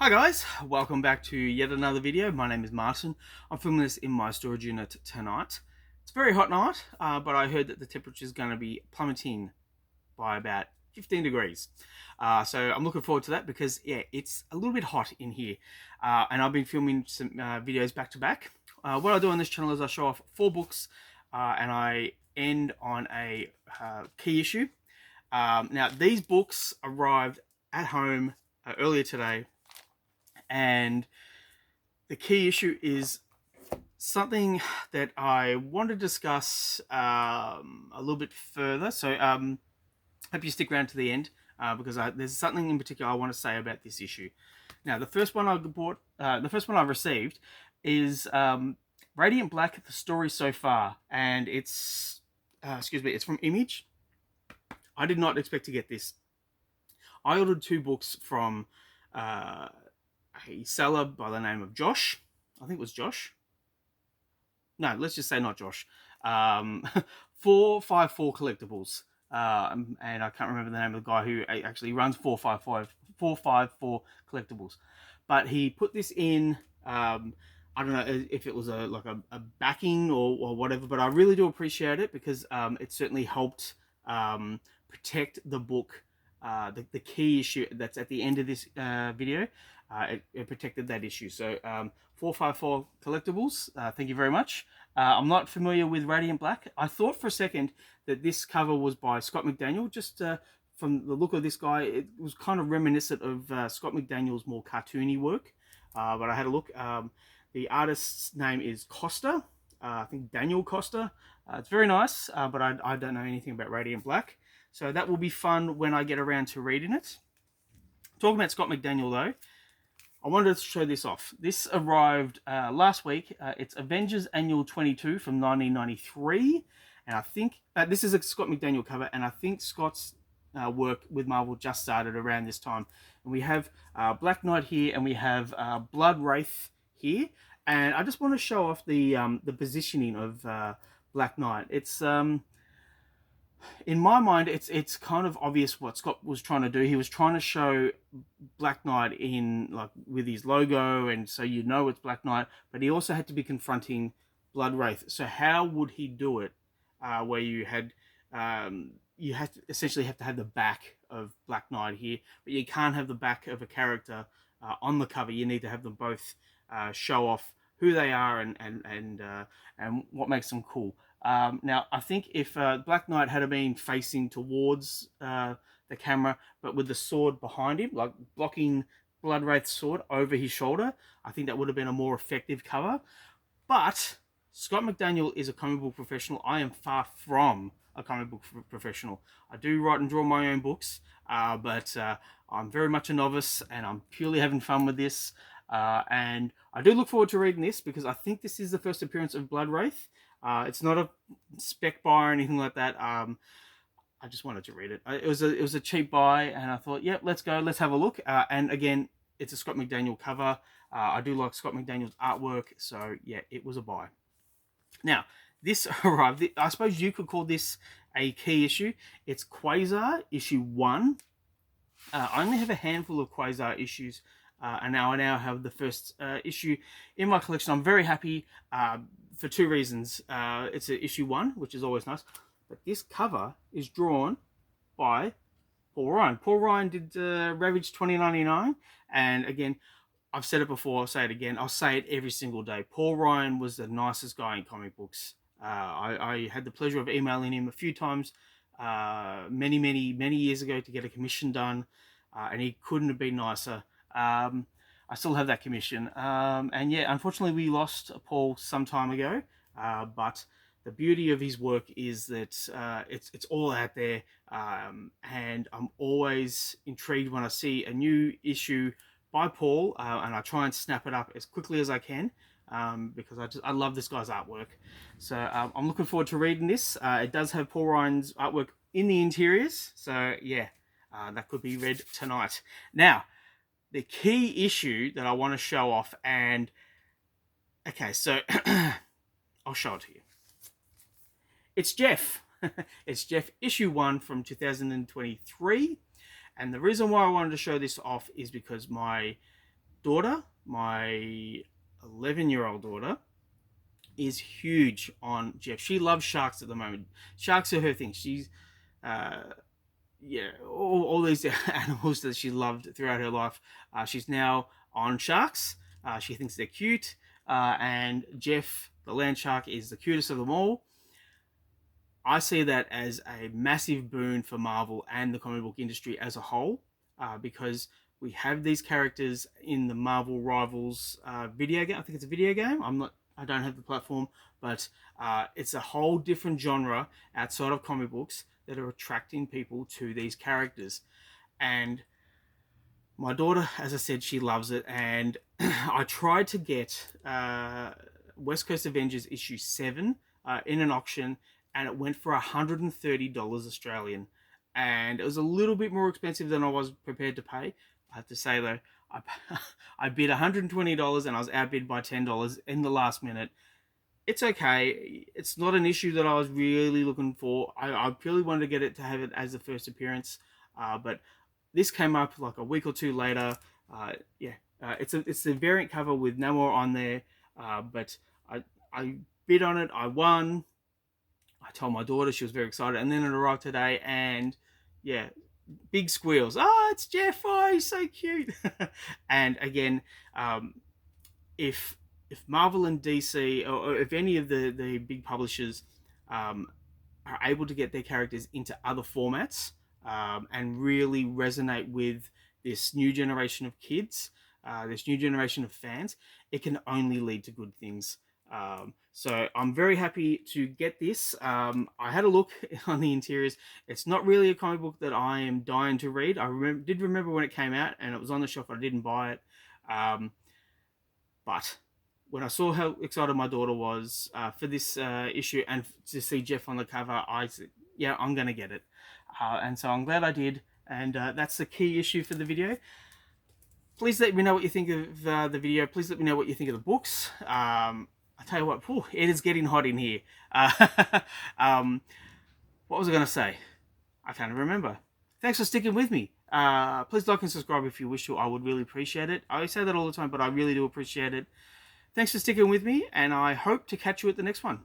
Hi guys, welcome back to yet another video. My name is Martin. I'm filming this in my storage unit tonight. It's a very hot night, but I heard that the temperature is going to be plummeting by about 15 degrees. So I'm looking forward to that because, yeah, it's a little bit hot in here. And I've been filming some videos back to back. What I do on this channel is I show off 4 books and I end on a key issue. Now, these books arrived at home earlier today, and the key issue is something that I want to discuss a little bit further. So hope you stick around to the end because there's something in particular I want to say about this issue. Now, the first one I received is Radiant Black: The Story So Far, and it's it's from Image. I did not expect to get this. I ordered 2 books from a seller by the name of Josh. I think it was Josh. No, let's just say not Josh. 454 Collectibles. And I can't remember the name of the guy who actually runs 454 Collectibles. But he put this in, I don't know if it was a backing or whatever, but I really do appreciate it because it certainly helped protect the book. The key issue that's at the end of this video, it protected that issue. So 454 Collectibles, thank you very much. I'm not familiar with Radiant Black. I thought for a second that this cover was by Scott McDaniel. Just from the look of this guy, it was kind of reminiscent of Scott McDaniel's more cartoony work. But I had a look. The artist's name is Costa. I think Daniel Costa. It's very nice, but I don't know anything about Radiant Black. So that will be fun when I get around to reading it. Talking about Scott McDaniel, though, I wanted to show this off. This arrived last week. It's Avengers Annual 22 from 1993. And I think this is a Scott McDaniel cover, and I think Scott's work with Marvel just started around this time. And we have Black Knight here, and we have Blood Wraith here. And I just want to show off the positioning of Black Knight. It's in my mind, it's kind of obvious what Scott was trying to do. He was trying to show Black Knight in with his logo, and so you know it's Black Knight. But he also had to be confronting Blood Wraith. So how would he do it? Where you had essentially have to have the back of Black Knight here, but you can't have the back of a character on the cover. You need to have them both show off who they are and what makes them cool. Now, I think if Black Knight had been facing towards the camera, but with the sword behind him, like blocking Blood Wraith's sword over his shoulder, I think that would have been a more effective cover. But Scott McDaniel is a comic book professional. I am far from a comic book professional. I do write and draw my own books, but I'm very much a novice, and I'm purely having fun with this. And I do look forward to reading this because I think this is the first appearance of Blood Wraith. It's not a spec buy or anything like that. I just wanted to read it. It was a cheap buy, and I thought, yep, let's go, let's have a look. And again, it's a Scott McDaniel cover. I do like Scott McDaniel's artwork, so yeah, it was a buy. Now, this arrived. I suppose you could call this a key issue. It's Quasar issue 1. I only have a handful of Quasar issues. And now I have the first issue in my collection. I'm very happy for 2 reasons. It's an issue 1, which is always nice. But this cover is drawn by Paul Ryan. Paul Ryan did Ravage 2099. And again, I've said it before, I'll say it again. I'll say it every single day. Paul Ryan was the nicest guy in comic books. I had the pleasure of emailing him a few times many years ago to get a commission done. And he couldn't have been nicer. I still have that commission. And yeah, unfortunately we lost Paul some time ago. But the beauty of his work is that it's all out there. And I'm always intrigued when I see a new issue by Paul, and I try and snap it up as quickly as I can. Because I love this guy's artwork. So I'm looking forward to reading this. It does have Paul Ryan's artwork in the interiors. So yeah, that could be read tonight. Now, the key issue that I want to show off, and okay, so I'll show it to you. It's Jeff. It's Jeff issue 1 from 2023. And the reason why I wanted to show this off is because my daughter, my 11-year-old daughter, is huge on Jeff. She loves sharks at the moment. Sharks are her thing. She's yeah, all these animals that she loved throughout her life. She's now on sharks. She thinks they're cute, and Jeff, the land shark, is the cutest of them all. I see that as a massive boon for Marvel and the comic book industry as a whole, because we have these characters in the Marvel Rivals video game. I think it's a video game. I don't have the platform, but it's a whole different genre outside of comic books that are attracting people to these characters. And my daughter, as I said, she loves it. And I tried to get West Coast Avengers issue 7 in an auction, and it went for $130 Australian. And it was a little bit more expensive than I was prepared to pay. I have to say, though, I bid $120 and I was outbid by $10 in the last minute. It's okay. It's not an issue that I was really looking for. I purely wanted to get it to have it as the first appearance, but this came up like a week or two later. It's a variant cover with Namor on there, but I bid on it. I won. I told my daughter, she was very excited, and then it arrived today, and yeah, big squeals. Oh, it's Jeff! Oh, he's so cute. And again, if Marvel and DC, or if any of the big publishers are able to get their characters into other formats and really resonate with this new generation of kids, this new generation of fans, it can only lead to good things. So I'm very happy to get this. I had a look on the interiors. It's not really a comic book that I am dying to read. I did remember when it came out and it was on the shelf. I didn't buy it. But when I saw how excited my daughter was for this issue and to see Jeff on the cover, I said, yeah, I'm going to get it. And so I'm glad I did. And that's the key issue for the video. Please let me know what you think of the video. Please let me know what you think of the books. I tell you what, it is getting hot in here. What was I going to say? I can't remember. Thanks for sticking with me. Please like and subscribe if you wish to. I would really appreciate it. I say that all the time, but I really do appreciate it. Thanks for sticking with me, and I hope to catch you at the next one.